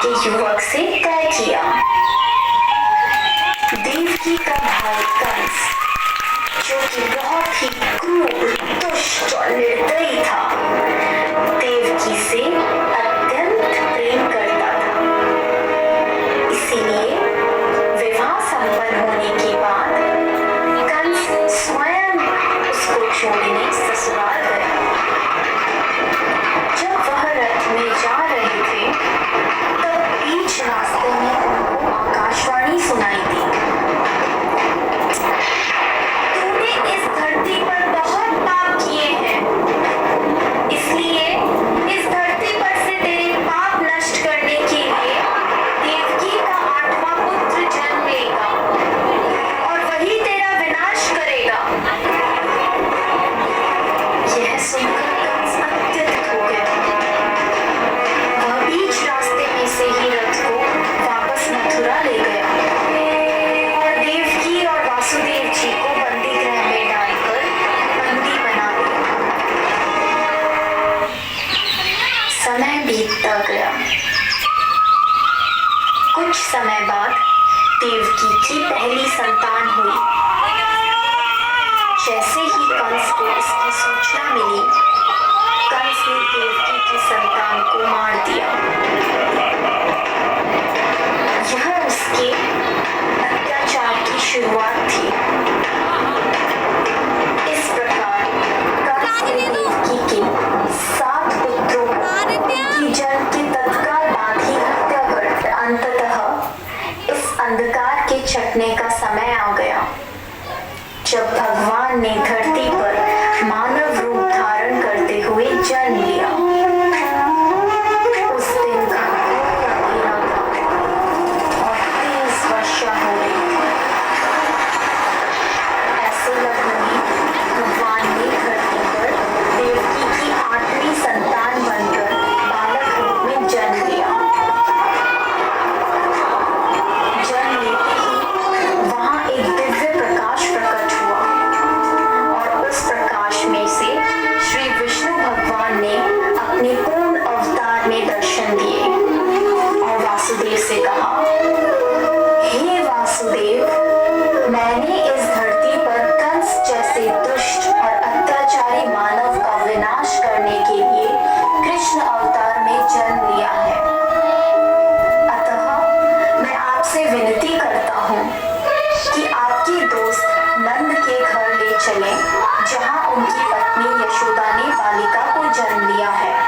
के युवक से तय किया। देवकी का भाई कंस, जो कि बहुत ही क्रूर, दुष्ट और निर्दयी था, देवकी से अत्यंत प्रेम करता था। इसीलिए विवाह संपन्न होने के बाद कंस स्वयं उसको छोड़ने ससुराल गया। जब वह रथ में जा रहे थे, तब बीच रास्ते में उनको आकाशवाणी सुनाई दी। तूने इस धरती पर बहुत पाप किए हैं, इसलिए इस धरती पर से तेरे पाप नष्ट करने के लिए देवकी का 8वां पुत्र जन्म लेगा और वही तेरा विनाश करेगा। यह सुनकर कंस अत्यधिक हो गया। वह बीच रास्ते में से ही रथ को वापस मथुरा ले गया और देवकी और वासुदेव जी को बंदी गृह में डालकर बंदी बना दिया। समय बीतता गया। कुछ समय बाद देवकी की पहली संतान हुई। जैसे ही कंस को इसकी सूचना मिली, कंस ने देवकी की संतान को मार दिया। यह उसके अत्याचार की शुरुआत थी। इस प्रकार कंस ने देवकी के 7 पुत्रों की जन्म के तत्काल बाद ही हत्या कर अंततः इस अंधकार के छटने का समय आ गया, जब भगवान ने धरती पर मानव रूप धारण करते हुए जन्म लिया। उस दिन का कोई अंधेरा था और तेज वर्षा हो रही थी। ऐसे लग रही भगवान ने धरती पर देवकी की 8वीं संतान बनकर बालक रूप में जन्म लिया। जन्म लेते ही वहां एक दिव्य प्रकाश प्रकट हुआ और उस प्रकाश में से श्री विष्णु भगवान ने अपने पूर्ण अवतार में दर्शन दिए और वासुदेव से कहा, हे वासुदेव, मैंने इस धरती पर कंस जैसे दुष्ट और अत्याचारी मानव का विनाश करने के लिए कृष्ण अवतार में जन्म लिया है। अतः मैं आपसे विनती करता हूँ कि आपके दोस्त नंद के घर ले चलें, जहाँ उनकी पत्नी यशोदा ने बालिका को जन्म लिया है।